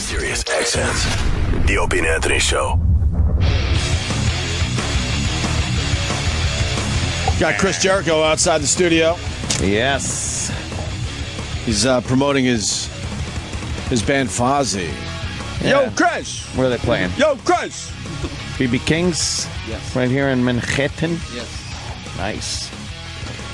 Sirius XM. The Opie and Anthony Show. Got Chris Jericho outside the studio. Yes. He's promoting his band Fozzy. Yeah. Yo, Chris! Where are they playing? Yo, Chris! BB King's? Yes. Right here in Manhattan? Yes. Nice.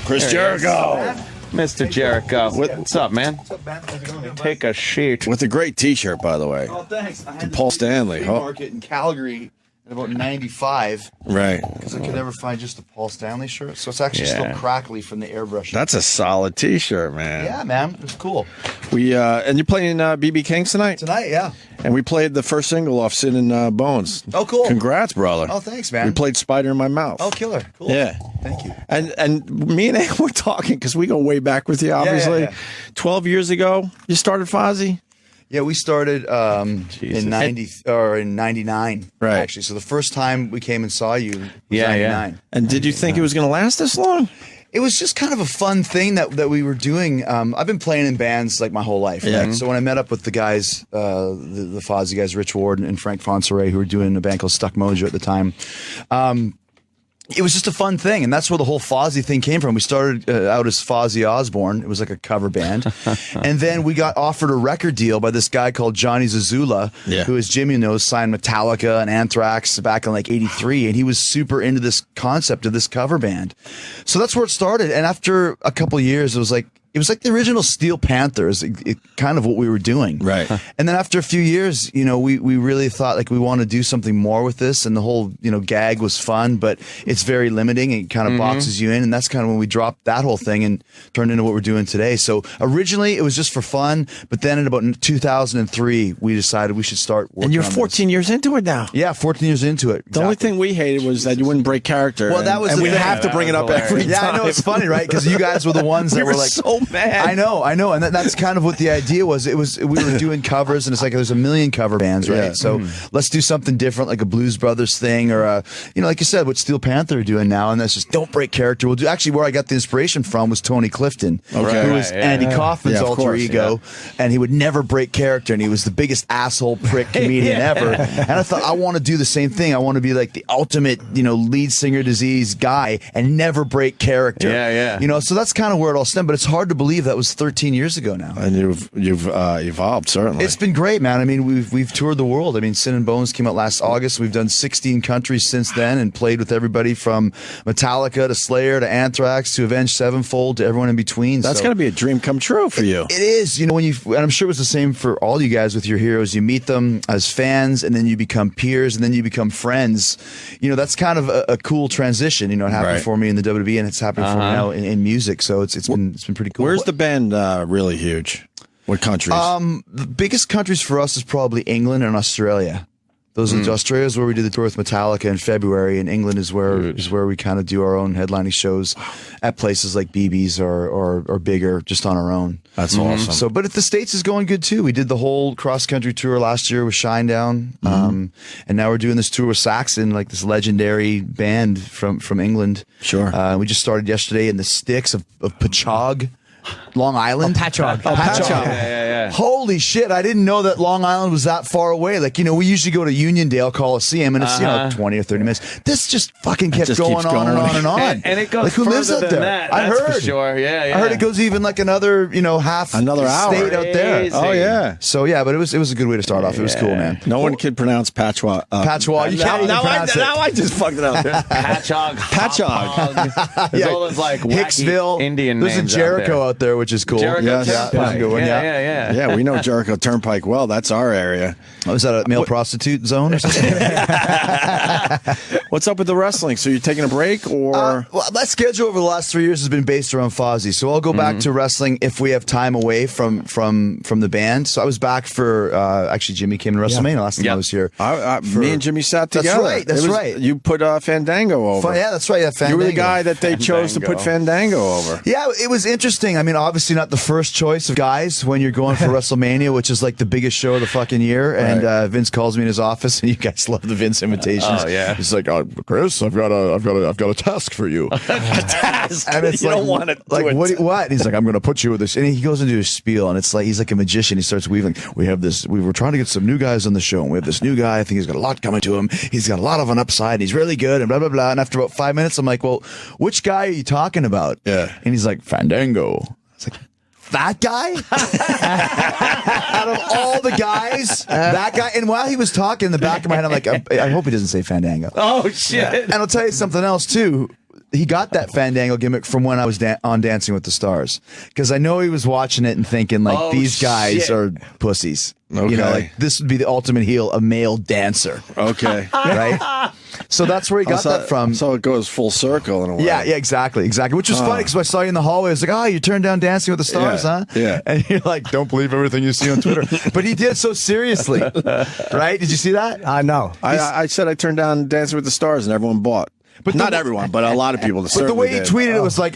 Chris Jericho! Mr. Jericho. What's up, man? What's up, man? How's it going? Take a sheet. With a great t-shirt, by the way. Oh, thanks. I had Paul Stanley. Flea market in Calgary at about 95 Right. because I could never find just a Paul Stanley shirt. So it's actually Yeah. still crackly from the airbrush. That's a solid t-shirt, man. Yeah, man. It was cool. We and you're playing BB King's tonight? Tonight, yeah. And we played the first single off Sin and Bones. Oh, cool. Congrats, brother. Oh, thanks, man. We played Spider in My Mouth. Oh, killer. Cool. Yeah. Thank you. And me and Ann were talking because we go way back with you, obviously. yeah. 12 years ago, you started Fozzy? Yeah, we started Jesus. in 90 or in 99, Right. actually. So the first time we came and saw you was Yeah, 99. And did you think it was going to last this long? It was just kind of a fun thing that we were doing. I've been playing in bands like my whole life. Yeah. Right? So when I met up with the guys, the Fozzy guys, Rich Ward and Frank Fonseray, who were doing a band called Stuck Mojo at the time, it was just a fun thing, and that's where the whole Fozzy thing came from. We started out as Fozzy Osbourne. It was like a cover band. And then we got offered a record deal by this guy called Johnny Zazula, who, as Jimmy knows, signed Metallica and Anthrax back in like 83, and he was super into this concept of this cover band. So that's where it started, and after a couple of years, it was like the original Steel Panthers, kind of what we were doing. Right. And then after a few years, we really thought like we want to do something more with this, and the whole, gag was fun, but it's very limiting and it kind of boxes you in, and that's kind of when we dropped that whole thing and turned into what we're doing today. So originally it was just for fun, but then in about 2003, we decided we should start working And you're on 14 years into it now. this. Yeah, 14 years into it. The only thing we hated was that you wouldn't break character. Well, that was and the we thing. have to bring it up every time. Yeah, I know, it's funny, right? Because you guys were the ones that We were were like so mad. I know, and that's kind of what the idea was. We were doing covers, and it's like there's a million cover bands, right? Yeah. So let's do something different, like a Blues Brothers thing, or like you said, what Steel Panther are doing now, and that's just don't break character. We'll do. Actually, where I got the inspiration from was Tony Clifton, Okay. who was Right, Andy Kaufman's Yeah, of alter course, ego, and he would never break character, and he was the biggest asshole prick comedian ever. And I thought I want to do the same thing. I want to be like the ultimate, lead singer disease guy and never break character. Yeah, yeah. So that's kind of where it all stemmed. But it's hard to believe that was 13 years ago now. And you've evolved, certainly. It's been great, man. I mean, we've toured the world. I mean, Sin and Bones came out last August. We've done 16 countries since then and played with everybody from Metallica to Slayer to Anthrax to Avenged Sevenfold to everyone in between. That's So got to be a dream come true for you. it is, and I'm sure it was the same for all you guys with your heroes. You meet them as fans, and then you become peers, and then you become friends. That's kind of a cool transition. It happened Right. for me in the WWE, and it's happening for me now in music. So it's been pretty cool. Where's the band really huge? What countries? The biggest countries for us is probably England and Australia. Those are Australia's where we did the tour with Metallica in February, and England is where we kind of do our own headlining shows at places like BB's or bigger, just on our own. That's awesome. So, but the States is going good too. We did the whole cross country tour last year with Shinedown, and now we're doing this tour with Saxon, like this legendary band from England. Sure. We just started yesterday in the sticks of Pachog, Long Island. Patchogue. Patchogue. Yeah. Holy shit, I didn't know that Long Island was that far away. Like, we usually go to Uniondale Coliseum, and it's, 20 or 30 minutes. This just fucking kept just going keeps on and going. on and on. And it goes like, who lives further out than there? that, I that's heard. for sure. Yeah. I heard it goes even like another, half Another hour. state out there. Crazy. Oh, yeah. So, yeah, but it was a good way to start off. It was cool, man. No one can pronounce Patchogue. Patchogue. You can't even pronounce it. Now I just fucked it up. Patchogue. Patchogue. There's all those like wacky Hicksville. Indian There's a names Jericho out there, which is cool. Jericho Yes. That's a Turnpike. good one, Yeah. Yeah, we know Jericho Turnpike well. That's our area. Was that a male prostitute zone or something? What's up with the wrestling? So you're taking a break, or Well, my schedule over the last 3 years has been based around Fozzy, so I'll go back to wrestling if we have time away from the band. So I was back for actually Jimmy came to WrestleMania last time I was here. me and Jimmy sat That's together. right, that's right. You put Fandango over. Yeah, that's right. Yeah, You were the Fandango. guy that they chose to put Fandango over. Yeah, it was interesting. I mean, obviously not the first choice of guys when you're going for WrestleMania, which is like the biggest show of the fucking year. And Vince calls me in his office, and you guys love the Vince invitations. Oh yeah. He's like, Chris, I've got a task for you. A task. And it's you like, don't want to like do it. what? He's like, I'm going to put you with this, and he goes into his spiel, and it's like he's like a magician. He starts weaving. We were trying to get some new guys on the show, and we have this new guy. I think he's got a lot coming to him. He's got a lot of an upside. And he's really good, and blah blah blah. And after about 5 minutes, I'm like, well, which guy are you talking about? Yeah. And he's like, Fandango. I was like, that guy? Out of all the guys, that guy. And while he was talking in the back of my head, I'm like, I hope he doesn't say Fandango. Oh shit. And I'll tell you something else too. He got that Fandango gimmick from when I was on Dancing with the Stars, because I know he was watching it and thinking like, these guys are pussies. Okay. You know, like this would be the ultimate heel, a male dancer. Okay. Right? So that's where he got that from. So it goes full circle in a way. Yeah, exactly. Which was funny because I saw you in the hallway. I was like, oh, you turned down Dancing with the Stars, huh? Yeah. And you're like, don't believe everything you see on Twitter. But he did it so seriously, right? Did you see that? No. I said I turned down Dancing with the Stars, and everyone bought. But not everyone, but a lot of people. But the way he tweeted it was like,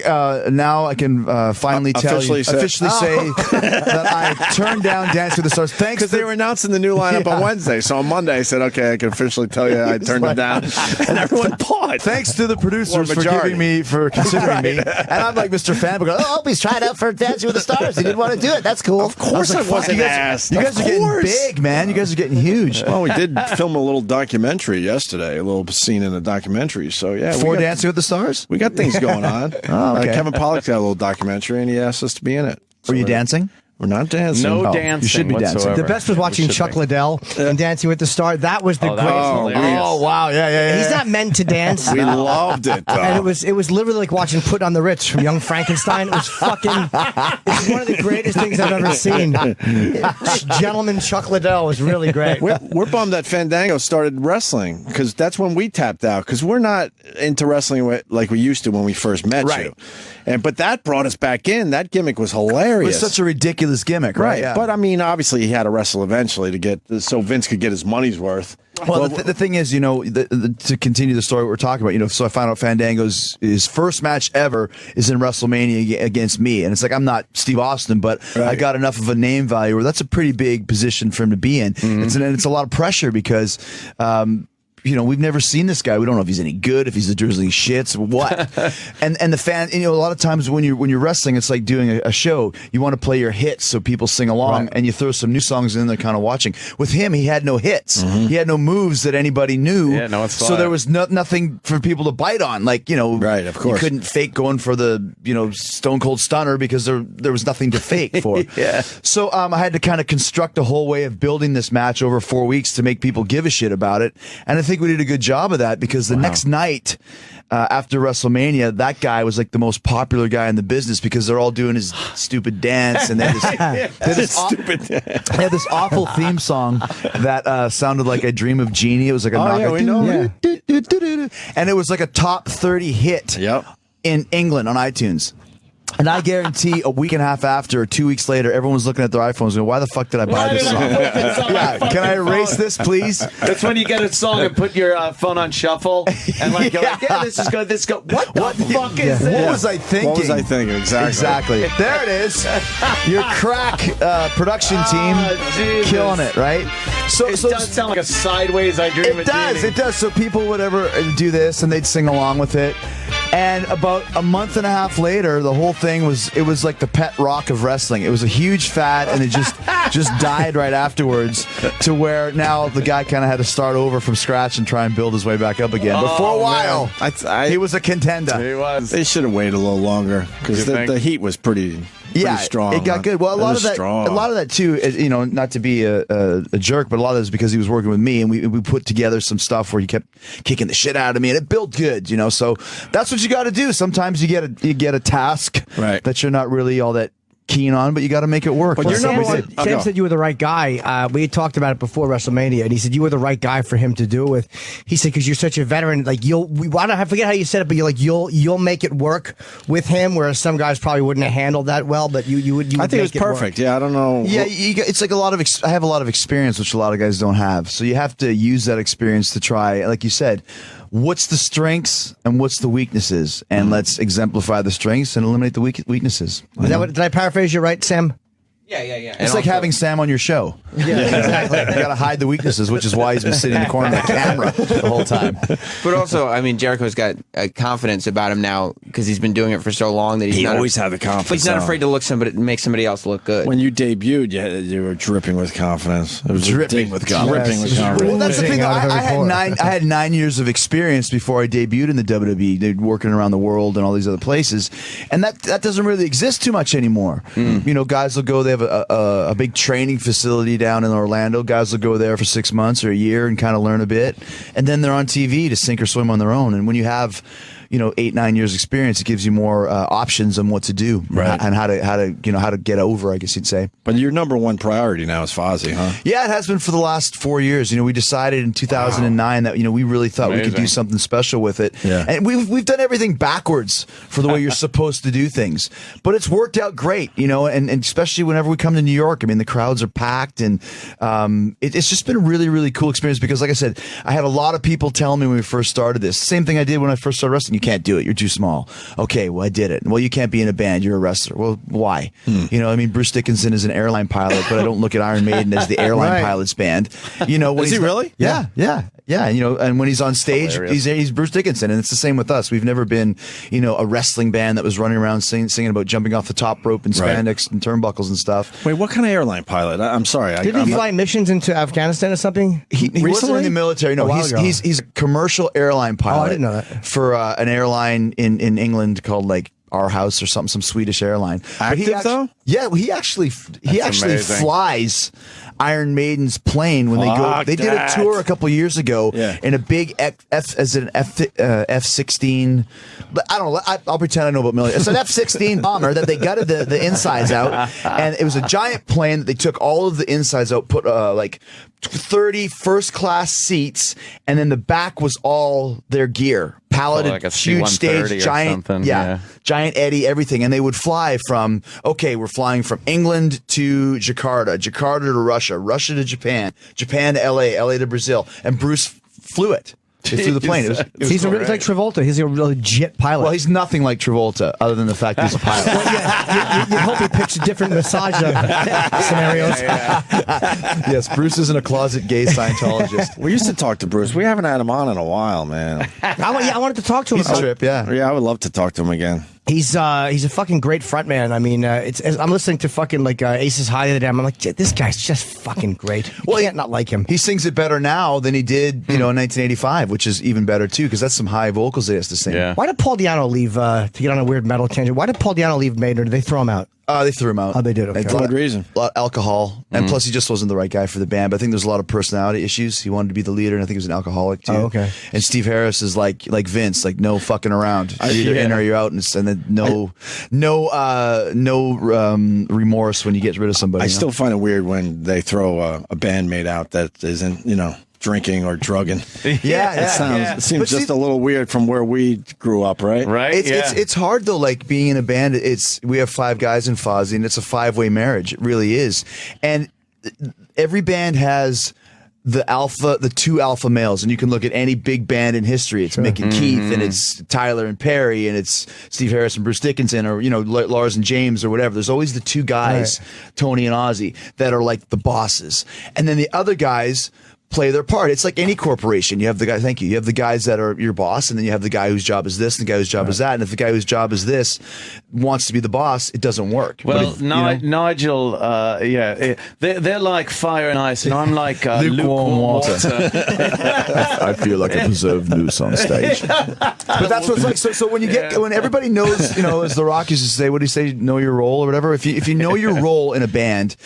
now I can finally officially say that I turned down Dancing with the Stars. Thanks, because they were announcing the new lineup on Wednesday. So on Monday, I said, okay, I can officially tell you I turned them down, and everyone bought. Thanks to the producers for considering me. And I'm like, Mr. Fan, Opie's tried out for Dancing with the Stars. He didn't want to do it. That's cool. Of course, I wasn't asked. You guys are getting big, man. You guys are getting huge. Well, we did film a little documentary yesterday, a little scene in a documentary. So yeah, for Dancing with the Stars, we got things going on. Okay. Kevin Pollak's got a little documentary, and he asked us to be in it. Were you dancing? We're not dancing. No dancing. You should be dancing. whatsoever. The best was watching Chuck Liddell in Dancing with the Stars. That was the Oh, that greatest. was hilarious. Oh wow, yeah. He's not meant to dance. We loved it, though. And it was literally like watching Put on the Ritz from Young Frankenstein. It was fucking. It's one of the greatest things I've ever seen. Gentleman Chuck Liddell was really great. We're bummed that Fandango started wrestling, because that's when we tapped out, because we're not into wrestling like we used to when we first met you. But that brought us back in. That gimmick was hilarious. It was such a ridiculous gimmick, right? Yeah. But I mean, obviously, he had to wrestle eventually so Vince could get his money's worth. Well, the thing is, you know, to continue the story we're talking about, you know, so I found out Fandango's his first match ever is in WrestleMania against me, and it's like, I'm not Steve Austin, but I got enough of a name value where that's a pretty big position for him to be in. It's a lot of pressure because. You know, we've never seen this guy. We don't know if he's any good, if he's a drizzling shits, what. and the fan, you know, a lot of times when you're wrestling, it's like doing a show. You want to play your hits so people sing along, and you throw some new songs in there, kind of watching. With him, he had no hits. He had no moves that anybody knew. Yeah, no, it's so there was nothing for people to bite on. Like, you know, of course, you couldn't fake going for the, you know, Stone Cold Stunner because there was nothing to fake for. So I had to kind of construct a whole way of building this match over 4 weeks to make people give a shit about it. And I think we did a good job of that, because the next night after WrestleMania, that guy was like the most popular guy in the business, because they're all doing his stupid dance, and they had this awful theme song that sounded like I Dream of Jeannie. It was like a and it was like a top 30 hit in England on iTunes. And I guarantee a week and a half after, or 2 weeks later, everyone was looking at their iPhones going, why the fuck did I buy this song? Can I erase this, please? That's when you get a song and put your phone on shuffle, and like, you're like, this is good, What the fuck is this? What was I thinking? What was I thinking? Exactly. There it is. Your crack production team killing it, right? So It does sound like a sideways I Dream of Jeannie. It does. So people would ever do this, and they'd sing along with it. And about a month and a half later, the whole thing was like the pet rock of wrestling. It was a huge fad, and it just died right afterwards, to where now the guy kind of had to start over from scratch and try and build his way back up again. But for a while, he was a contender. He was. They should have waited a little longer, because the heat was pretty strong. It got good. Well, a lot of that too, you know, not to be a jerk, but a lot of that is because he was working with me, and we put together some stuff where he kept kicking the shit out of me, and it built good, you know. So that's what you got to do. Sometimes you get a task that you're not really all that keen on, but you got to make it work. But Sam said you were the right guy. We had talked about it before WrestleMania, and he said you were the right guy for him to do it with. He said, because you're such a veteran, like I forget how you said it, but you'll make it work with him, whereas some guys probably wouldn't have handled that well, but you would. I think it was perfect. Yeah, I don't know. Yeah, it's like I have a lot of experience, which a lot of guys don't have. So you have to use that experience to try, like you said, what's the strengths and what's the weaknesses, and let's exemplify the strengths and eliminate the weaknesses. Did I paraphrase you right, Sam? Yeah. It's like having Sam on your show. Yeah, exactly. You got to hide the weaknesses, which is why he's been sitting in the corner of the camera the whole time. But also, I mean, Jericho's got confidence about him now because he's been doing it for so long that he's He not always had the confidence. But he's not though. afraid to make somebody else look good. When you debuted, you were dripping with confidence. It was Dripping with confidence. Dripping with Yes. confidence. Well, that's the thing. Out of I every had pore. I had 9 years of experience before I debuted in the WWE. They're working around the world and all these other places, and that doesn't really exist too much anymore. You know, guys will go. They have a big training facility down in Orlando. Guys will go there for 6 months or a year and kind of learn a bit, and then they're on TV to sink or swim on their own. And when you have 8, 9 years experience, it gives you more options on what to do, Right. and how to get over, I guess you'd say. But your number one priority now is Fozzy, huh? Yeah, it has been for the last 4 years. We decided in 2009 that we really thought we could do Amazing. something special with it. Yeah. And we've done everything backwards for the way you're supposed to do things, but it's worked out great. And especially whenever we come to New York, I mean, the crowds are packed, and it's just been a really, really cool experience because, like I said, I had a lot of people telling me when we first started this. Same thing I did when I first started wrestling. You can't do it. You're too small. Okay, well, I did it. Well, you can't be in a band. You're a wrestler. Well, why? I mean, Bruce Dickinson is an airline pilot, but I don't look at Iron Maiden as the airline Right. pilots band. When Is he he's really? Yeah. And when he's on stage, Hilarious. he's Bruce Dickinson, and it's the same with us. We've never been, a wrestling band that was running around singing about jumping off the top rope and Right. spandex and turnbuckles and stuff. Wait, what kind of airline pilot? I'm sorry. Didn't he fly missions into Afghanistan or something? He wasn't Recently? in the military. No, A while ago. he's a commercial airline pilot. didn't know that. For an airline in England called like Our House or something, some Swedish airline. But Active, though? Yeah, well, he actually amazing. flies Iron Maiden's plane when they go. Fuck They did a that. tour a couple years ago in a big F-16. But I don't know. I'll pretend I know about military. It's an F-16 bomber that they gutted the insides out, and it was a giant plane that they took all of the insides out, put like 30 first-class seats, and then the back was all their gear. Paletted, like a huge C-130 stage, or giant, something, yeah. giant Eddie, everything. And they would fly from, we're flying from England to Jakarta, Jakarta to Russia, Russia to Japan, Japan to LA to Brazil. And Bruce flew it. They flew the plane. It was He's a really like Travolta. He's a legit pilot. well, he's nothing like Travolta, other than the fact he's a pilot. you hope he picks different massage scenarios. Yes, Bruce isn't a closet gay Scientologist. We used to talk to Bruce. We haven't had him on in a while, man. I wanted to talk to him. He's a trip, yeah. Yeah, I would love to talk to him again. He's a fucking great frontman. I mean, I'm listening to fucking like Aces High the other day. I'm like, this guy's just fucking great. You can't not like him. He sings it better now than he did, in 1985, which is even better too, because that's some high vocals he has to sing. Yeah. Why did Paul Di'Anno leave? To get on a weird metal tangent, why did Paul Di'Anno leave Maiden? Or did they throw him out? They threw him out. Oh, they did, okay. A lot- Good reason. A lot of alcohol, and plus he just wasn't the right guy for the band. But I think there's a lot of personality issues. He wanted to be the leader, and I think he was an alcoholic too. Oh, okay. And Steve Harris is like Vince, like no fucking around. You're either in or you're out, and then no remorse when you get rid of somebody. I still find it weird when they throw a bandmate out that isn't, drinking or drugging. It seems But just see- a little weird from where we grew up, right? Right? It's hard though. Like being in a band, we have 5 guys in Fozzy, and it's a 5-way marriage. It really is. And every band has the 2 alpha males, and you can look at any big band in history. It's Mick and Keith, and it's Tyler and Perry, and it's Steve Harris and Bruce Dickinson, or Lars and James, or whatever. There's always the 2 guys, Tony and Ozzy, that are like the bosses, and then the other guys play their part. It's like any corporation. You have the guy. Thank you. You have the guys that are your boss, and then you have the guy whose job is this, and the guy whose job is that. And if the guy whose job is this wants to be the boss, it doesn't work. Well, But if, Nigel, they're like fire and ice, and I'm like lukewarm water. I feel like a preserved moose on stage. But that's what's like. So when when everybody knows, as The Rock used to say, what do you say? Know your role or whatever. If you know your role in a band,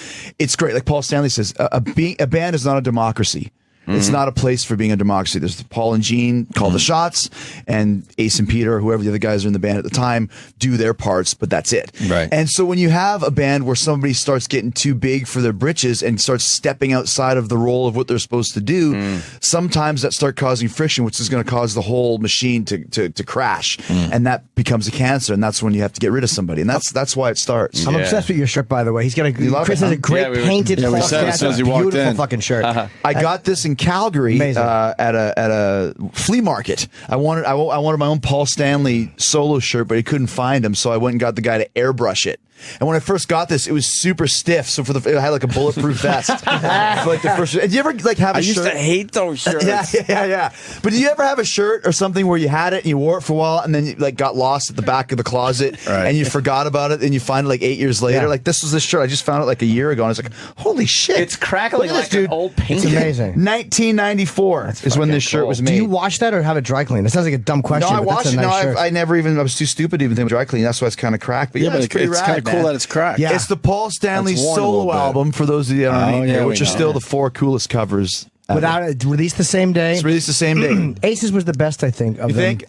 it's great. Like Paul Stanley says, a band is not a democracy. It's not a place for being a democracy. There's Paul and Gene call the shots, and Ace and Peter, or whoever the other guys are in the band at the time, do their parts, but that's it. Right. And so when you have a band where somebody starts getting too big for their britches and starts stepping outside of the role of what they're supposed to do, sometimes that starts causing friction, which is going to cause the whole machine to crash, and that becomes a cancer, and that's when you have to get rid of somebody, and that's why it starts. I'm obsessed with your shirt, by the way. He's got love Chris it, has huh? a great Yeah, we were- painted. Yeah, we Paul said it as soon as he Stanley. walked Beautiful in. fucking shirt. I got this in Calgary Amazing. at a flea market. I wanted my own Paul Stanley solo shirt, but I couldn't find him, so I went and got the guy to airbrush it. And when I first got this, it was super stiff. So it had like a bulletproof vest. For like the first. Did you ever like have a shirt? I used to hate those shirts. Yeah. But did you ever have a shirt or something where you had it and you wore it for a while and then you like got lost at the back of the closet and you forgot about it and you find it like 8 years later? Like this was this shirt. I just found it like a year ago and I was like, holy shit. It's crackling like dude. an old painting. It's amazing. 1994 is when this shirt was made. Do you wash that or have it dry cleaned? It sounds like a dumb question. No, I but that's watched a it. nice shirt. I never even, I was too stupid to even think of dry clean. That's why it's kind of cracked. But yeah, but it's pretty it's rad, kind of cool man. that it's cracked. Yeah. It's the Paul Stanley That's worn a little solo bit. album, for those of you that aren't Oh, here, yeah, which we are know. still the 4 coolest covers ever. Without it released the same day. It's released the same day. Aces was the best, I think. Of You them. think?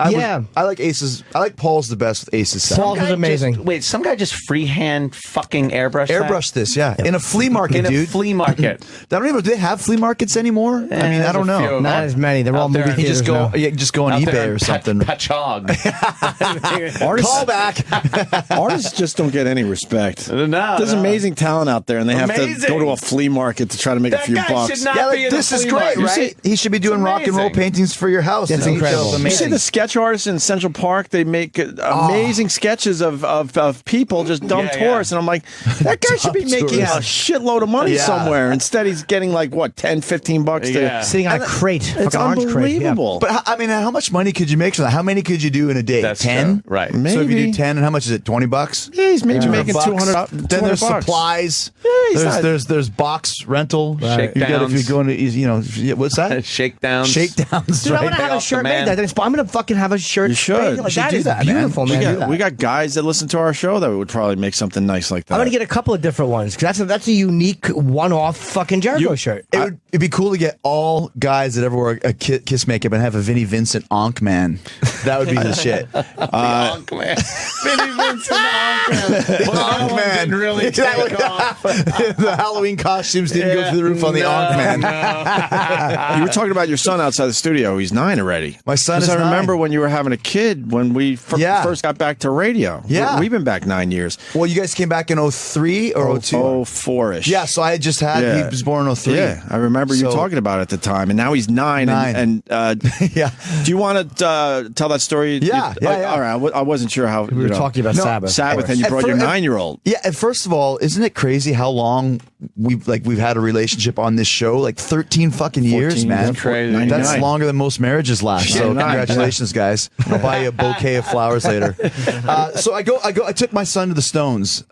I like Aces. I like Paul's the best with Aces. sound. Paul's was amazing. Wait, some guy just freehand fucking airbrush that? Airbrush this, yeah. In a flea market, in dude. a flea market. I don't even. Do they have flea markets anymore? I mean, I there's don't a know. few. Not as many. They're all Out there. movie You theaters Just go, now. yeah, just go on Out there eBay in or something. Pachog. Artists, Call back. artists just don't get any respect. No, There's amazing talent out there, and they have to Amazing. go to a flea market to try to make That a few guy bucks. should not Yeah, be like, in a this is flea great, market. right? He should be doing rock and roll amazing. paintings for your house. That's It's incredible. You see amazing. the sketch artists in Central Park? They make amazing sketches of people just dumb Yeah, tourists, and I'm like, that guy should be Dumb making a tourists. shitload of money Yeah. somewhere. Instead, he's getting like what 10, 15 bucks. Yeah. Sitting on a crate. It's fucking orange crate. Yeah. unbelievable. But I mean, how much money could you make from that? How many could you do in a day? That's 10? true. Right. So if you Maybe. do 10, and how much is it? $20? Yeah, he's maybe making $200. 200. Then there's bucks. supplies. Yeah, he's not- there's box rental. Right. You get if Shakedowns. you're going to what's that? Shakedowns. Shakedowns. Dude, I'm right? gonna have a off the shirt man. made. I'm gonna fucking have a shirt. You should. made. Like, You should that do is that, man. beautiful, man. Do that. We got guys that listen to our show that would probably make something nice like that. I'm gonna get a couple of different ones because that's a unique one-off fucking Jericho shirt. It'd be cool to get all guys that ever wear a Kiss makeup and have a Vinnie Vincent Onk man. That would be the shit. Onk man. Vinnie Vincent Onk man. Well, that one man. didn't really take off. The Halloween costumes didn't go through the roof on the Onk man. You were talking about your son outside the studio. He's 9 already. My son 'Cause is I remember 9. when you were having a kid when we Yeah. first got back to radio. Yeah. We've been back 9 years. Well, you guys came back in 03 or 02? 04-ish. Yeah, so I had just had, Yeah. he was born in 03. Yeah, I remember you So- talking about it at the time, and now he's 9. And Yeah. do you want to tell that story? Yeah, yeah. All right, I wasn't sure how We were talking about Sabbath. Sabbath, and you At brought your fir- 9-year-old. Yeah, and first of all, isn't it crazy how long we've had a relationship on this show? Like 13 fucking years, 14, man. yeah, Crazy. 99. That's longer than most marriages last. So 99, congratulations, guys. I'll buy you a bouquet of flowers later. So I took my son to the Stones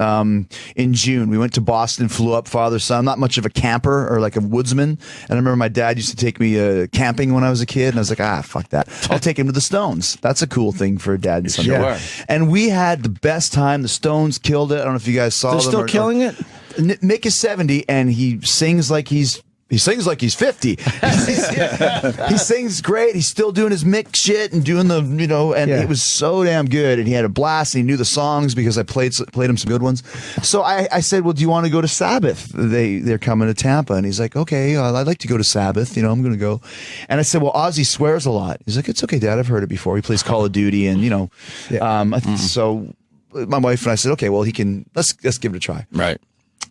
in June. We went to Boston, flew up, father son. I'm not much of a camper or like a woodsman, and I remember my dad used to take me camping when I was a kid, and I was like, fuck that. I'll take him to the Stones. That's a cool thing for a dad and son. to do. Sure. And we had the best time. The Stones killed it. I don't know if you guys saw They're them. still killing it? Nick is 70, and he sings like he's 50. He sings great. He's still doing his Mick shit and doing the, and Yeah. it was so damn good. And he had a blast, and he knew the songs because I played him some good ones. So I said, well, do you want to go to Sabbath? They're coming to Tampa. And he's like, okay, I'd like to go to Sabbath. I'm going to go. And I said, well, Ozzy swears a lot. He's like, it's okay, Dad. I've heard it before. He plays Call of Duty. And, so my wife and I said, okay, well, let's give it a try. Right.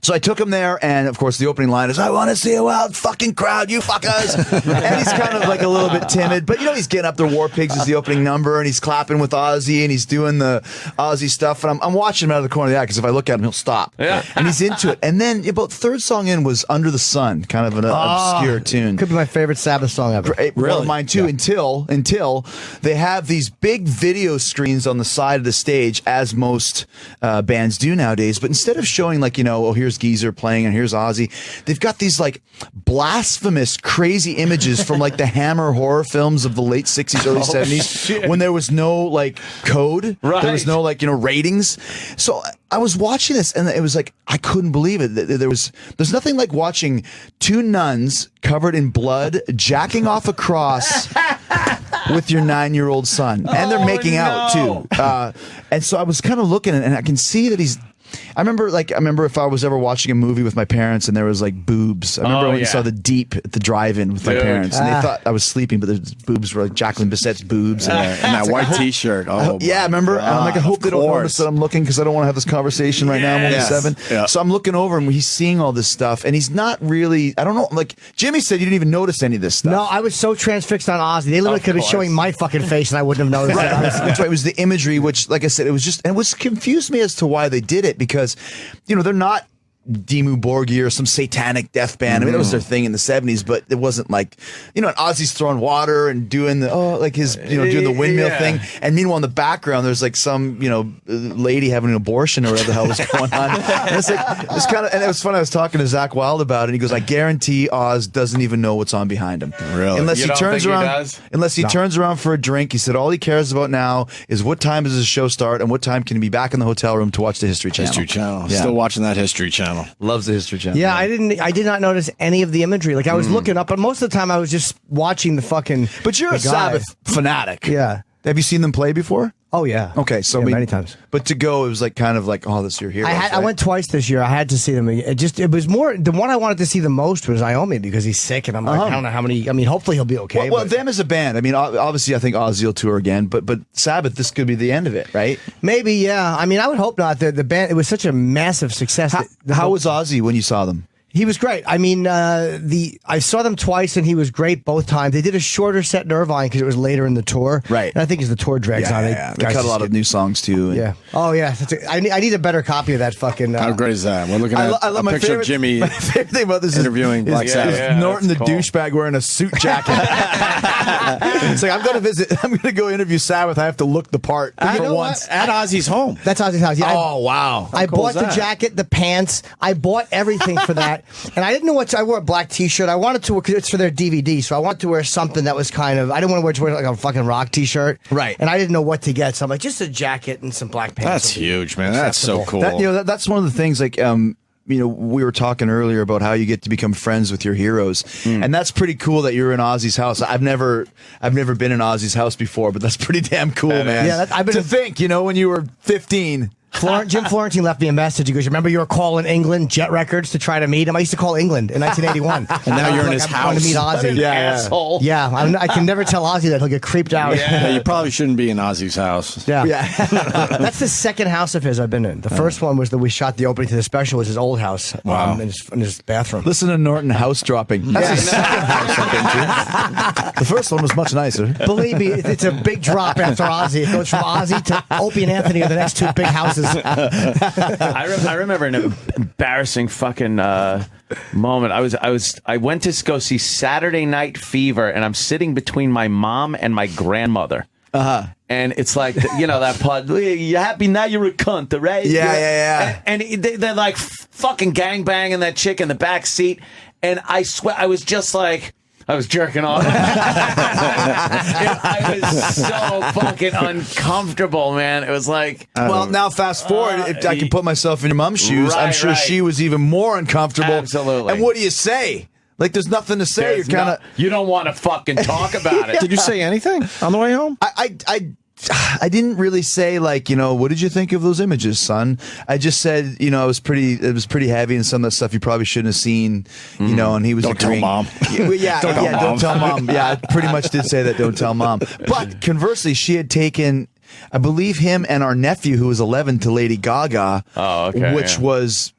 So I took him there, and of course the opening line is, I want to see a wild fucking crowd, you fuckers. And he's kind of like a little bit timid, but he's getting up there. War Pigs is the opening number, and he's clapping with Ozzy, and he's doing the Ozzy stuff. And I'm watching him out of the corner of the eye, because if I look at him, he'll stop. Yeah. And he's into it. And then about third song in was Under the Sun, kind of an obscure tune. Could be my favorite Sabbath song ever. One of mine too. Until they have these big video screens on the side of the stage, as most bands do nowadays. But instead of showing like here's Geezer playing and here's Ozzy, they've got these like blasphemous, crazy images from like the Hammer horror films of the late 60s, early 70s, when there was no like code, Right. there was no like ratings. So I was watching this, and it was like I couldn't believe it. There's nothing like watching two nuns covered in blood jacking off a cross with your 9-year-old son, and they're making out too. And so I was kind of looking, and I can see that he's. I remember if I was ever watching a movie with my parents and there was like boobs. I remember when we saw The Deep at the drive-in with my Dude. parents, and they thought I was sleeping, but the boobs were like Jacqueline Bisset's boobs. And that white T-shirt. Oh, yeah, remember? And I'm like, I hope they don't notice that I'm looking, because I don't want to have this conversation right now. I'm only Yes. 7. Yeah. So I'm looking over, and he's seeing all this stuff, and he's not really, I don't know, like Jimmy said, you didn't even notice any of this stuff. No, I was so transfixed on Ozzy. They literally Of could have been course. showing my fucking face, and I wouldn't have noticed it. That's right. It was the imagery, which, like I said, it was just, and it was confused me as to why they did it, because because, they're not Dimmu Borgir or some satanic death band. I mean, that was their thing in the 70s, but it wasn't like, and Ozzy's throwing water and doing doing the windmill thing. And meanwhile, in the background, there's like some, lady having an abortion or whatever the hell was going on. And it's kind of, and it was fun. I was talking to Zach Wilde about it. And he goes, I guarantee Oz doesn't even know what's on behind him. Really? Unless You he don't turns think he around, does? unless he turns around for a drink. He said all he cares about now is what time does his show start and what time can he be back in the hotel room to watch the History Channel. History Channel. Yeah. Still watching that History Channel. Loves the History Channel. Yeah, I did not notice any of the imagery. Like I was looking up, but most of the time I was just watching the fucking. But you're the a guy. Sabbath fanatic. Yeah. Have you seen them play before? Oh yeah. Okay, so Yeah, many times. But to go, it was like kind of like, oh, this is your hero. I went twice this year. I had to see them. It was more the one I wanted to see the most was Iommi because he's sick, and I'm like, I don't know how many. I mean, hopefully he'll be okay. Well, but them as a band. I mean, obviously, I think Ozzy will tour again, but Sabbath, this could be the end of it, right? maybe, yeah. I mean, I would hope not. The band, it was such a massive success. How was Ozzy when you saw them? He was great. I mean, I saw them twice, and he was great both times. They did a shorter set in Irvine because it was later in the tour, Right. And I think as the tour drags on, They guys cut a just lot of new songs too. and- Yeah. Oh yeah. I need a better copy of that fucking. How great is that? We're looking at I love a my picture favorite, of Jimmy My favorite thing about this interviewing Black Sabbath. Yeah, Norton the that's cool. douchebag wearing a suit jacket. It's like I'm going to go interview Sabbath. I have to look the part you for know once. At Ozzy's home. That's Ozzy's house. Yeah, Oh wow! I cool bought is the that? jacket, the pants. I bought everything for that, and I didn't know what I wore a black T-shirt. I wanted to because it's for their DVD, so I wanted to wear something that was kind of. I didn't want to wear like a fucking rock T-shirt, Right. And I didn't know what to get, so I'm like, just a jacket and some black pants. That's huge, man. That's so cool. That's one of the things. Like, we were talking earlier about how you get to become friends with your heroes, and that's pretty cool that you're in Ozzy's house. I've never been in Ozzy's house before, but that's pretty damn cool, man. Yeah, I've been to think, when you were 15. Jim Florentine left me a message. He goes, "Remember you were calling England Jet Records to try to meet him? I used to call England in 1981, And now you're in his I'm going to meet house. Ozzy. Asshole. Yeah, I can never tell Ozzy that he'll get creeped out. Yeah, you probably shouldn't be in Ozzy's house. Yeah. Yeah. That's the second house of his I've been in. The first one was that we shot the opening to the special was his old house. Wow. In his bathroom. Listen to Norton house dropping. That's the second house I've been to. The first one was much nicer. Believe me, it's a big drop after Ozzy. It goes from Ozzy to Opie and Anthony are the next two big houses. I remember an embarrassing fucking moment. I went to go see Saturday Night Fever, and I'm sitting between my mom and my grandmother. And it's like, that part, you happy now you're a cunt, right? Yeah. And they're like fucking gangbanging that chick in the back seat. And I swear, I was just like, I was jerking off. I was so fucking uncomfortable, man. It was like, Well, now fast forward, if I can put myself in your mom's shoes, I'm Right, sure right. she was even more uncomfortable. Absolutely. And what do you say? Like, there's nothing to say. there's You're kind of. you don't want to fucking talk about it. Did you say anything on the way home? I didn't really say like, what did you think of those images, son? I just said, it was pretty heavy and some of that stuff you probably shouldn't have seen, and he was Don't tell agreeing. mom. Don't tell mom. Yeah, I pretty much did say that. Don't tell mom. But conversely, she had taken, I believe, him and our nephew who was 11 to Lady Gaga, which was,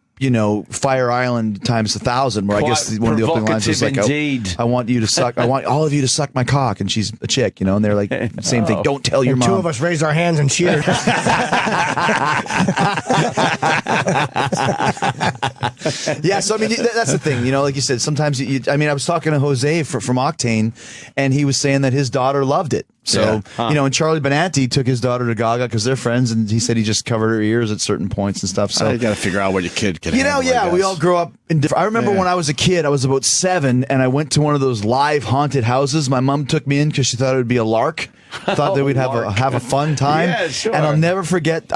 Fire Island times 1,000, where I guess one of the opening lines was like, indeed. I want you to suck, I want all of you to suck my cock. And she's a chick, and they're like, same thing. Don't tell your And mom. two of us raised our hands and cheered. Yeah, so I mean, that's the thing, like you said, sometimes I was talking to Jose from Octane, and he was saying that his daughter loved it. So, and Charlie Benanti took his daughter to Gaga because they're friends, and he said he just covered her ears at certain points and stuff. So You got to figure out what your kid can handle, I we guess. all grow up in different. I remember when I was a kid, I was about 7, and I went to one of those live haunted houses. My mom took me in because she thought it would be a lark. Thought that we'd have a fun time. Yeah, sure. And I'll never forget.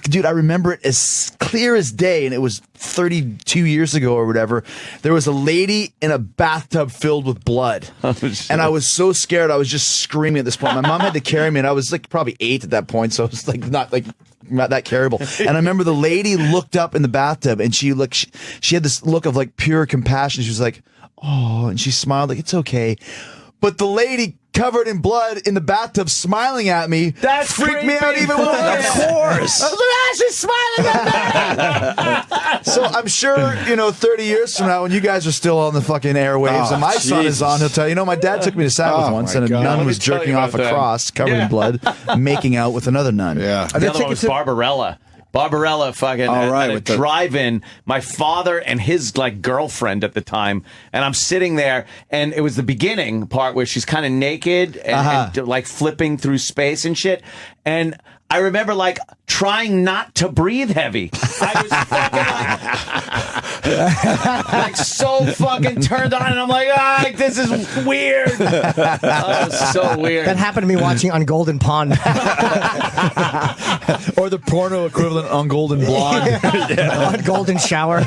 Dude, I remember it as clear as day, and it was 32 years ago or whatever. There was a lady in a bathtub filled with blood, and I was so scared. I was just screaming at this point. My mom had to carry me, and I was like probably 8 at that point, so it was like not that carryable. And I remember the lady looked up in the bathtub, and she had this look of like pure compassion. She was like, "Oh," and she smiled like, "It's okay." But the lady covered in blood in the bathtub smiling at me freaked me out even more. Of course. I was like, she's smiling at me. So I'm sure, 30 years from now, when you guys are still on the fucking airwaves and my son is on, he'll tell you, my dad took me to Sabbath once, and a God. nun Let me was tell you jerking off about a that. cross covered in blood, making out with another nun. Yeah. The other one was Barbarella. Barbarella fucking All right, at a with the- drive-in. My father and his like girlfriend at the time, and I'm sitting there, and it was the beginning part where she's kind of naked and like flipping through space and shit, and I remember like trying not to breathe heavy. I was fucking like so fucking turned on, and I'm like, this is weird. Oh, it's so weird. That happened to me watching on Golden Pond. Or the porno equivalent on Golden Blonde. On Golden Shower.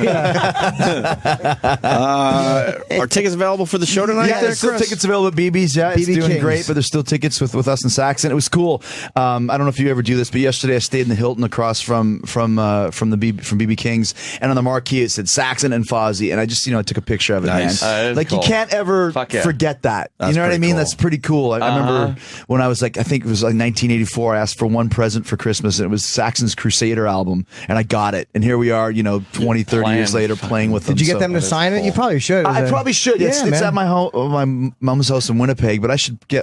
Are tickets available for the show tonight? Yeah, there's still tickets available at BB's. Yeah, it's BB doing King's. great, but there's still tickets with us and Saxon. It was cool. I don't know if you ever do this, but yesterday I stayed in the Hilton across from BB King's, and on the marquee it said Saxon and Fozzy, and I just I took a picture of it, Nice. man. That's You cool. can't ever Fuck yeah. forget that. That's You know what I pretty mean? cool. That's pretty cool. I remember when I was like, I think it was like 1984. I asked for one present for Christmas, and it was Saxon's Crusader album, and I got it. And here we are, 20, 30 years later, playing with them. Did you get So- them to sign it? You probably should. I probably should. It's man. at my mom's house in Winnipeg, but I should. Yeah,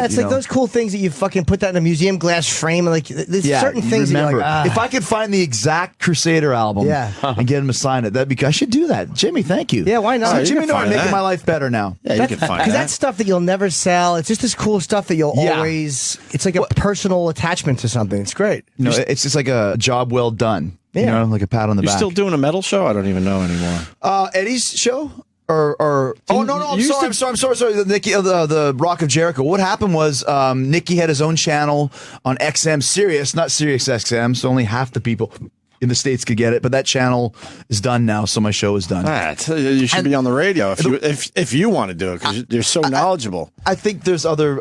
it's like those cool things that you fucking put that in a museum glass frame. Like there's certain things that remember. you're like, If I could find the exact Crusader album and get him to sign it, I should do that. Jimmy, thank you. Yeah, why not? So You Jimmy can Norton find making that. my life better now. Yeah, you can find because that. that's stuff that you'll never sell. It's just this cool stuff that you'll Yeah. always. It's like a personal attachment to something. It's great. It's just like a job well done. Yeah. Like a pat on the You're back. still doing a metal show? I don't even know anymore. Eddie's show? Or oh no, I'm you sorry, used I'm sorry. The Rock of Jericho. What happened was Nicky had his own channel on XM Sirius, not Sirius XM, so only half the people in the States could get it. But that channel is done now, so my show is done. You should be on the radio if you want to do it because you're so knowledgeable. I think there's other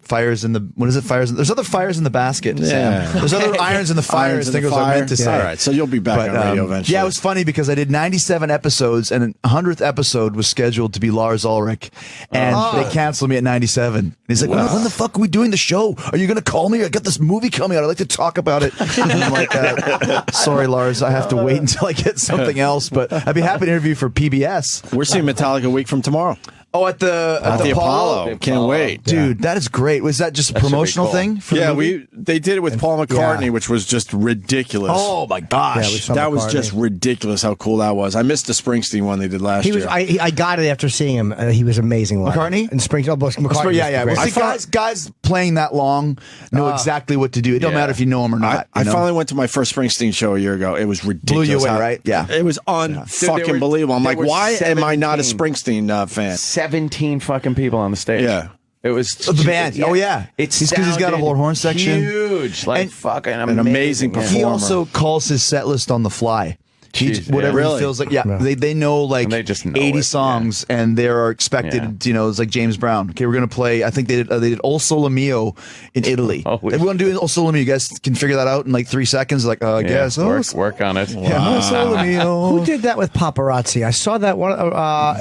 fires in the what is it? There's other fires in the basket. Yeah. Sam. There's other irons in the fire. Irons I in think the was what I fire. meant to say. All right, so you'll be back on radio eventually. Yeah, it was funny because I did 97 episodes, and the 100th episode was scheduled to be Lars Ulrich, and they canceled me at 97. And he's like, when the fuck are we doing the show? Are you going to call me? I got this movie coming out. I'd like to talk about it. And I'm like, sorry, Lars, I have to wait until I get something else, but I'd be happy to interview for PBS. We're seeing Metallica a week from tomorrow Oh, at the Apollo. Can't wait. Dude, that is great. Was that just a promotional cool. thing? For the movie? They did it with Paul McCartney, which was just ridiculous. Oh my gosh. that was just ridiculous how cool that was. I missed the Springsteen one they did last He was. year. I got it after seeing him. He was amazing. Live. McCartney? and Springfield. Oh, McCartney. Yeah. was Well, great. see, guys playing that long know exactly what to do. It don't matter if you know them or not. I finally went to my first Springsteen show a year ago. It was ridiculous. Blew you away, right? Yeah. It was unfucking believable. I'm there like, were why am I not a 17 Springsteen fan? 17 fucking people on the stage. Yeah. It was The band. Oh, yeah. It's He's 'cause he's got a whole horn section. Huge. Like And fucking an amazing yeah. performer. He also calls his set list on the fly. Jeez, Whatever yeah. he Really? feels like. Yeah, they know like And they just know 80 it, songs, and they are expected. It's like James Brown. Okay, we're gonna play. I think they did "O Sole Mio" in Italy. Oh, If we want to do "O Sole Mio," you guys can figure that out in like 3 seconds. Like, I Yeah, guess. work on it. Yeah, "O Sole Mio." Who did that with paparazzi? I saw that one.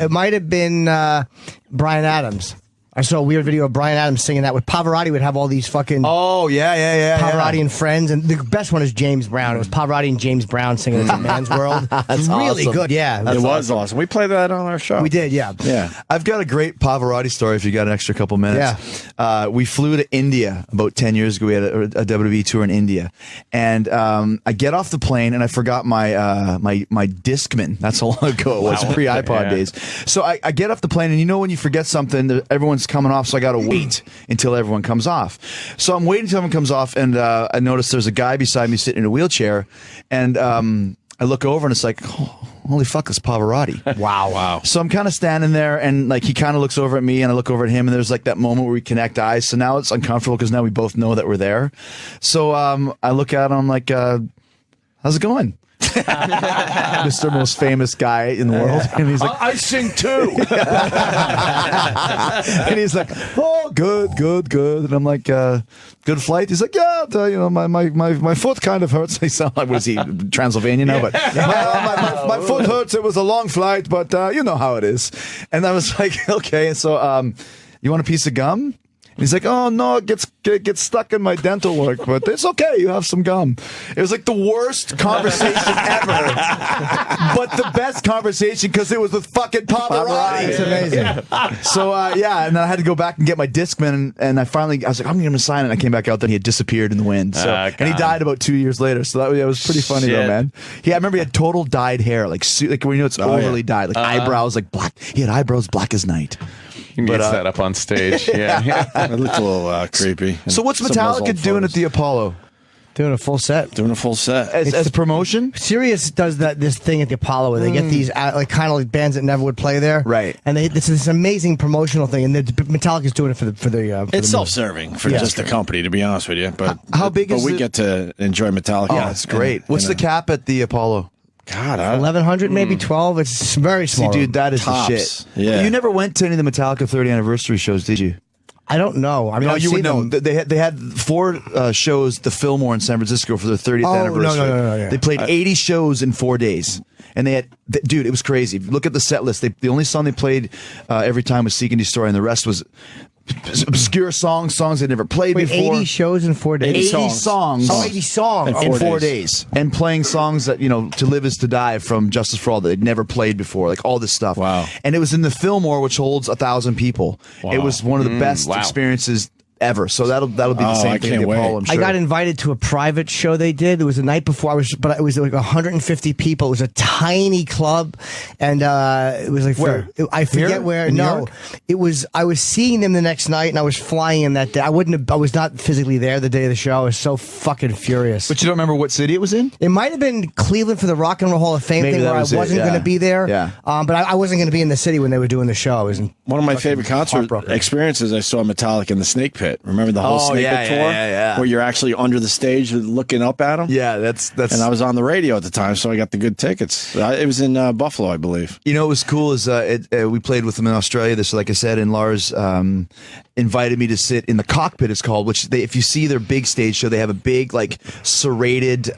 It might have been Brian Adams. I saw a weird video of Brian Adams singing that with Pavarotti. Would have all these fucking Oh yeah. Pavarotti and friends, and the best one is James Brown. It was Pavarotti and James Brown singing "It's a Man's World." It's really awesome. good. Yeah, It was awesome. We played that on our show. we did. Yeah, Yeah. I've got a great Pavarotti story if you got an extra couple minutes. We flew to India about 10 years ago. We had a WWE tour in India. And I get off the plane and I forgot my my Discman. That's how long ago it was, pre-iPod days. So I get off the plane, and when you forget something, everyone's coming off, so I got to wait until everyone comes off. So I'm waiting until everyone comes off, and I notice there's a guy beside me sitting in a wheelchair, and I look over, and it's like, holy fuck, it's Pavarotti. Wow. So I'm kind of standing there, and like he kind of looks over at me, and I look over at him, and there's like that moment where we connect eyes. So now it's uncomfortable because now we both know that we're there. So I look at him like, how's it going? Mr. Most famous guy in the world, and he's like, I sing too. and he's like, oh, good, and I'm like, good flight. He's like, yeah, my foot kind of hurts. He sound like, was he Transylvania now? But my foot hurts. It was a long flight, but you know how it is. And I was like, okay. So, you want a piece of gum? And he's like, oh, no, it gets stuck in my dental work, but it's okay. You have some gum. It was like the worst conversation ever, but the best conversation because it was with fucking paparazzi. It's amazing. So, yeah, and then I had to go back and get my Discman, and I was like, I'm going to sign it. And I came back out, then he had disappeared in the wind. So, and he died about 2 years later. So that was pretty funny, though, man. I remember he had total dyed hair, like when it's overly dyed, like eyebrows, like black. He had eyebrows black as night. You can get that up on stage. Yeah. It looked a little creepy. So what's Some of those Metallica old doing photos. at the Apollo? Doing a full set. Doing a full set. As promotion? Sirius does this thing at the Apollo where they get these like kind of like bands that never would play there, Right. And it's this amazing promotional thing, and Metallica's doing it for the. It's self-serving for just the company, to be honest with you. But How big is we it? get to enjoy Metallica. Oh, that's great. What's the cap at the Apollo? God, 1,100, maybe 12. It's very small. See, dude, that is Tops. the shit. Yeah. You never went to any of the Metallica 30th anniversary shows, did you? I don't know. I mean, No, I've you would seen know. them. They had 4 shows, the Fillmore in San Francisco for their 30th anniversary. No, yeah. They played 80 shows in 4 days. And they had, dude, it was crazy. Look at the set list. The only song they played every time was Seek and Destroy, and the rest was obscure songs they'd never played Wait, before. 80 shows in 4 days. 80 songs. Oh, 80 songs. In 4 days. And playing songs that, To Live Is to Die from Justice for All that they'd never played before, like all this stuff. Wow. And it was in the Fillmore, which holds 1,000 people. Wow. It was one of the best experiences ever. So that'll be the Oh, same I thing at can't the Apollo, wait. I'm sure. I got invited to a private show they did. It was the night before but it was like 150 people. It was a tiny club, and it was like Where? I forget Here? where. In New No, York? it was. I was seeing them the next night, and I was flying in that day. I was not physically there the day of the show. I was so fucking furious. But you don't remember what city it was in? It might have been Cleveland for the Rock and Roll Hall of Fame Maybe thing, that where I was it, wasn't yeah. going to be there. Yeah. But I wasn't going to be in the city when they were doing the show. I was in One of my favorite concert heartbroken. experiences, I saw Metallica in the Snake Pit. Remember the whole Snake Pit tour? yeah. Where you're actually under the stage looking up at them? Yeah, that's. And I was on the radio at the time, so I got the good tickets. It was in Buffalo, I believe. You know what was cool is we played with them in Australia. This, like I said, and Lars invited me to sit in the cockpit. It's called, which if you see their big stage show, they have a big like serrated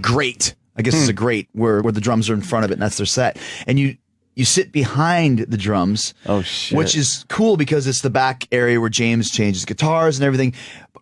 grate. I guess it's a grate where the drums are in front of it, and that's their set. And you sit behind the drums. Oh, shit. Which is cool because it's the back area where James changes guitars and everything.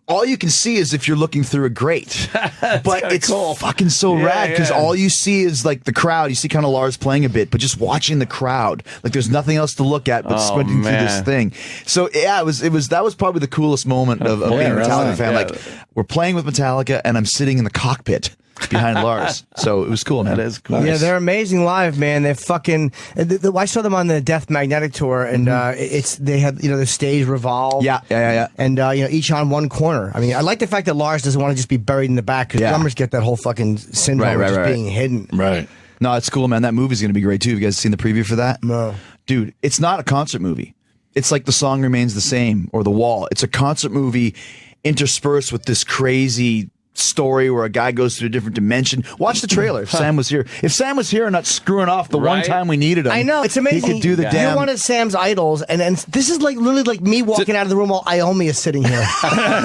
All you can see is if you're looking through a grate. But it's fucking so rad because all you see is like the crowd. You see kind of Lars playing a bit, but just watching the crowd. Like there's nothing else to look at but squinting through this thing. So yeah, that was probably the coolest moment of being a Metallica fan. Yeah. Like we're playing with Metallica and I'm sitting in the cockpit behind Lars. So it was cool, man. That is cool. Yeah, they're amazing live, man. They're fucking. I saw them on the Death Magnetic tour, and they had the stage revolve. Yeah. And each on one corner. I mean, I like the fact that Lars doesn't want to just be buried in the back because drummers get that whole fucking syndrome of just being hidden. Right. No, it's cool, man. That movie's going to be great, too. Have you guys seen the preview for that? No. Dude, it's not a concert movie. It's like The Song Remains the Same or The Wall. It's a concert movie interspersed with this crazy story where a guy goes to a different dimension. Watch the trailer. If Sam was here and not screwing off the one time we needed him. I know, it's amazing. He could do the damn. You're one of Sam's idols, and this is like literally like me walking out of the room while Iommi is sitting here.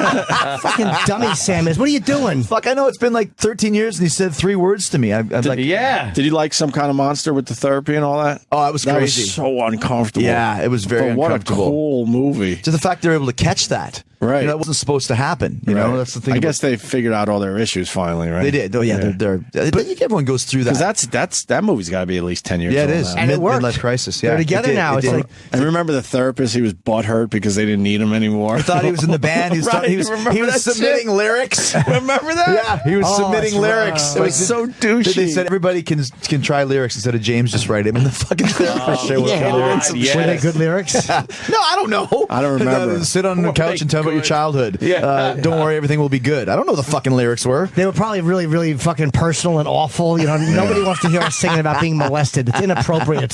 Fucking dummy Sam is. What are you doing? Fuck, I know it's been like 13 years and he said 3 words to me. I'm like, Yeah. Did you like Some Kind of Monster with the therapy and all that? Oh, it was that crazy. was so uncomfortable. Yeah, it was very But what uncomfortable. a cool movie. to the fact they're able to catch that. Right. That wasn't supposed to happen. You know, Right. that's the thing. I about- guess they figured out all their issues finally, right? they did. Oh, yeah. They're but everyone goes through that. Because that movie's got to be at least 10 years Yeah, it old is. now. And it worked. Midlife crisis. Yeah, They're together It did. now. It It's did. like And remember the therapist? He was butthurt because they didn't need him anymore. I thought he was in the band. He was, Right, he was, remember he was that submitting shit? lyrics. Remember that? Yeah, he was submitting that's lyrics. right. It was so douchey. They said everybody can try lyrics instead of James just write him. And the fucking therapist show was yeah, lyrics. were they good lyrics? No, I don't know. I don't remember. Sit on the couch and tell about your childhood. Don't worry, everything will be good. I don't know what the fucking lyrics were. They were probably really, really fucking personal and awful. Nobody wants to hear us singing about being molested. It's inappropriate.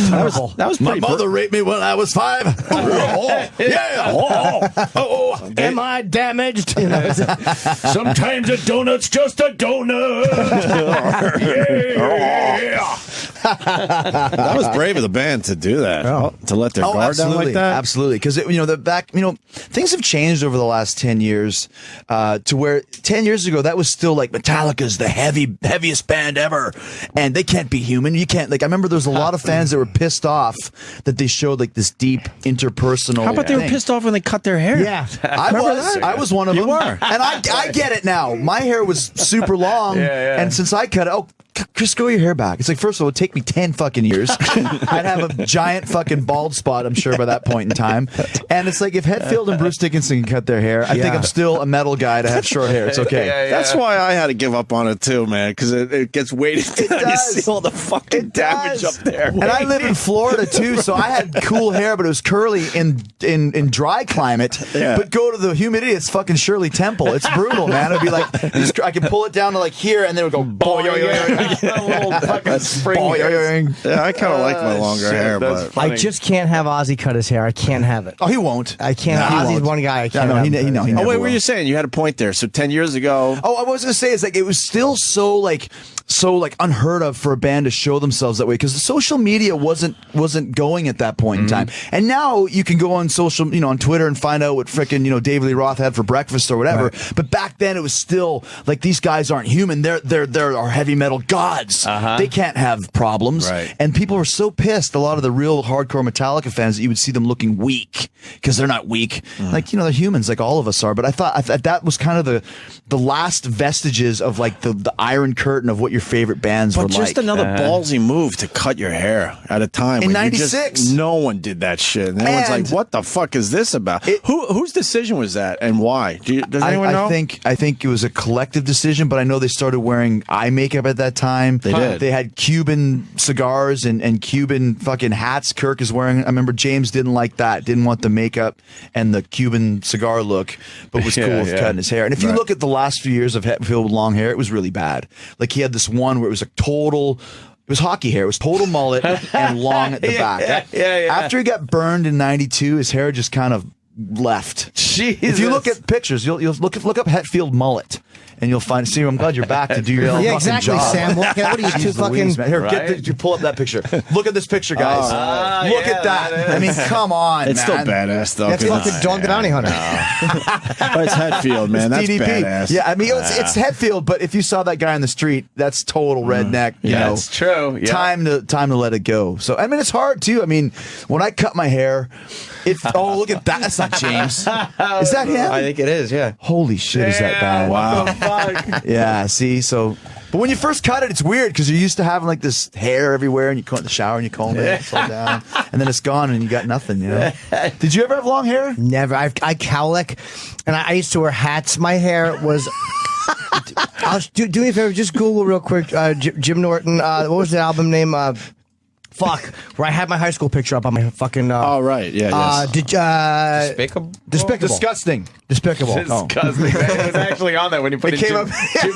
Terrible. That was My pretty mother raped me when I was 5. Am I damaged? Sometimes a donut's just a donut. That was brave of the band to do that. To let their guard down like that. Absolutely. Because, things have changed over the last 10 years to where 10 years ago, that was still like Metallica's the heaviest band ever. And they can't be human. You can't, I remember there was a lot of fans that were pissed off that they showed this deep interpersonal. How about they were pissed off when they cut their hair? Yeah. I was one of them. You were. And I get it now. My hair was super long. And since I cut it, Chris, grow your hair back. It's first of all, it would take me 10 fucking years. I'd have a giant fucking bald spot, I'm sure, by that point in time. And it's if Hetfield and Bruce Dickinson can cut their hair, I think I'm still a metal guy to have short hair. It's okay. That's why I had to give up on it too, man, because it gets weighted down. You see all the fucking damage up there. And I live in Florida too, so I had cool hair, but it was curly in dry climate. Yeah. But go to the humidity, it's fucking Shirley Temple. It's brutal, man. It'd be I could pull it down to here, and then it would go boing. Yeah, I kind of like my longer hair, but I just can't have Ozzy cut his hair. I can't have it. Oh, he won't. I can't. Ozzy's one guy. I can't. He oh, wait, never what were will. you saying? You had a point there. So 10 years ago. Oh, I was going to say, it was still so unheard of for a band to show themselves that way because the social media wasn't going at that point in time. And now you can go on social, on Twitter and find out what frickin', David Lee Roth had for breakfast or whatever. Right. But back then it was still these guys aren't human. They're our heavy metal gods. They can't have problems. Right. And people were so pissed, a lot of the real hardcore Metallica fans, that you would see them looking weak because they're not weak. They're humans like all of us are. But I thought that was kind of the last vestiges of the Iron Curtain of what your favorite bands were like. But just another ballsy move to cut your hair at a time. In 96. No one did that shit. And everyone's like, what the fuck is this about? Whose decision was that and why? Does anyone know? I think it was a collective decision, but I know they started wearing eye makeup at that time. They did. They had Cuban cigars and Cuban fucking hats Kirk is wearing. I remember James didn't like that. Didn't want the makeup and the Cuban cigar look, but was cool with cutting his hair. And if you look at the last few years of Hetfield with long hair, it was really bad. He had this one where it was it was hockey hair. It was total mullet and long at the back. After he got burned in 92, his hair just kind of left. Jesus. If you look at pictures, you'll look up Hetfield mullet. And you'll find. See, I'm glad you're back to do your fucking exactly, job. Sam. What are you two fucking? Here, you pull up that picture. Look at this picture, guys. Look at that. I mean, come on, It's still badass, though. That's fucking Dog the Bounty Hunter. But it's Hetfield, man. That's DDP. badass. Yeah, I mean, it's Hetfield, but if you saw that guy on the street, that's total redneck. You know, it's true. Yeah. Time to let it go. So, I mean, it's hard, too. I mean, when I cut my hair, oh, look at that. That's not James. Is that him? I think it is, yeah. Holy shit, is that bad? Wow. Fuck. Yeah, see, but when you first cut it, it's weird because you're used to having this hair everywhere, and you go in the shower and you comb it, slow down, and then it's gone and you got nothing. Did you ever have long hair? Never. I cowlick, and I used to wear hats. My hair was. Do me a favor, just Google real quick. Jim Norton. What was the album name? Where I had my high school picture up on my fucking. Oh right, yeah, yes. Despicable? Despicable. Disgusting. Despicable. Disgusting. It was actually on there when you put It came up. He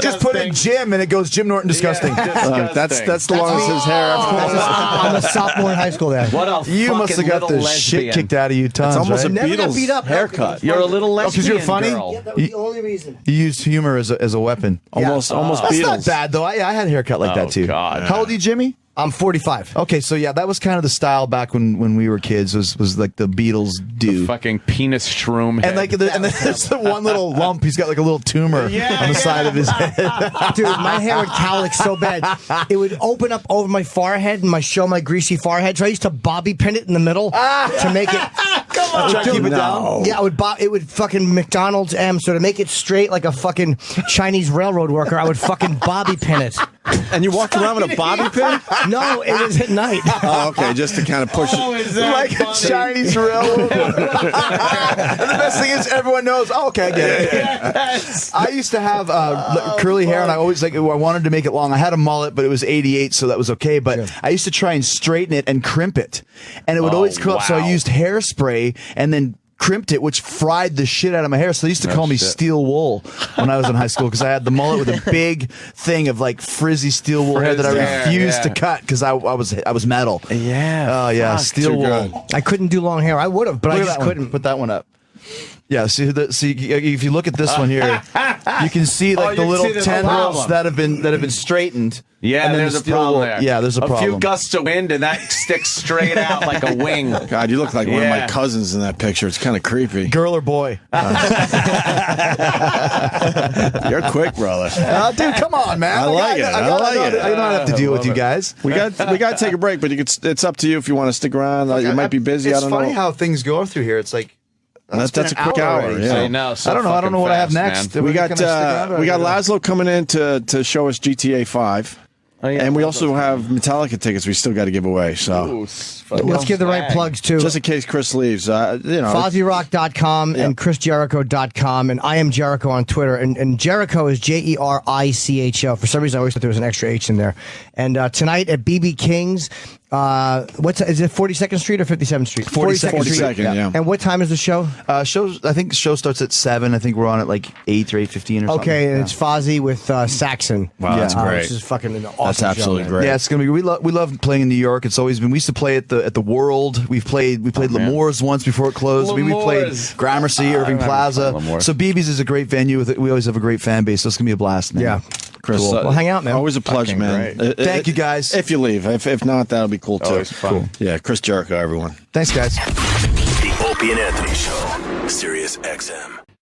just put in Jim, and it goes Jim Norton disgusting. That's the longest his hair ever was. I'm a sophomore in high school there. What a You must have got the little shit lesbian. kicked out of you tons. It's almost right? a Never got Beatles beat up. haircut. You're a little lesbian 'cause you're funny? girl. Yeah, that was the only reason. You used humor as a weapon. Almost That's Beatles. not bad though. I had a haircut like that too. God. How old are you, Jimmy? I'm 45. Okay, so yeah, that was kind of the style back when we were kids. Was like the Beatles do. Fucking penis shroom And head. and then there's the one little lump. He's got like a little tumor on the side of his head. Dude, my hair would cowlick so bad. It would open up over my forehead and show my greasy forehead. So I used to bobby pin it in the middle to make it. Come on, try to keep it down. Yeah, it would fucking McDonald's M. So to make it straight like a fucking Chinese railroad worker, I would fucking bobby pin it. And you walked around with a bobby pin? No, it was at night. Oh, okay, just to kind of push it. Like a Chinese railroad. And the best thing is everyone knows. Oh, okay, I get it. Yes. I used to have curly hair, and I always I wanted to make it long. I had a mullet, but it was 88, so that was okay. But I used to try and straighten it and crimp it, and it would always curl up. So I used hairspray and then crimped it, which fried the shit out of my hair. So they used to call me Steel Wool when I was in high school because I had the mullet with a big thing of like frizzy steel wool hair that I refused to cut because I was metal. Yeah. Oh yeah, Fuck, Steel too Wool. good. I couldn't do long hair. I would have, but I just couldn't. Put that one up. Yeah, see, if you look at this one here, you can see like the little tendrils that have been straightened. Yeah, and then there's a problem there. Yeah, there's a problem. A few gusts of wind, and that sticks straight out like a wing. God, you look like one of my cousins in that picture. It's kind of creepy. Girl or boy? You're quick, brother. Dude, come on, man. I like it. I like it. I don't have to deal with you guys. We got to take a break, but it's up to you if you want to stick around. You might be busy. I don't know. It's funny how things go through here. It's like. That's a quick hour. Yeah. I know. So I don't know what I have next. We got Laszlo coming in to show us GTA 5. Oh, yeah, and we also have Metallica tickets we still got to give away. So let's give the right plugs too. Just in case Chris leaves. FozzyRock.com and ChrisJericho.com and I am Jericho on Twitter. And Jericho is Jericho. For some reason, I always thought there was an extra H in there. And tonight at BB King's, is it 42nd Street or 57th Street? 42nd Street. Yeah. And what time is the show? I think the show starts at 7. I think we're on at like 8 or 8:15 or something. Okay, and it's Fozzy with Saxon. Wow, that's great. Which is fucking an awesome That's absolutely show, great. Yeah, it's gonna be. We love playing in New York. It's always been. We used to play at the World. We played L'Amour's once before it closed. We played Gramercy, Irving Plaza. So BB's is a great venue. We always have a great fan base. So it's gonna be a blast, man. Yeah. Chris, Cool. Well, hang out, man. Always a pleasure, man. Thank you, guys. If you leave. If not, that'll be cool, too. Always fun. Cool. Yeah, Chris Jericho, everyone. Thanks, guys. The Opie and Anthony Show. Sirius XM.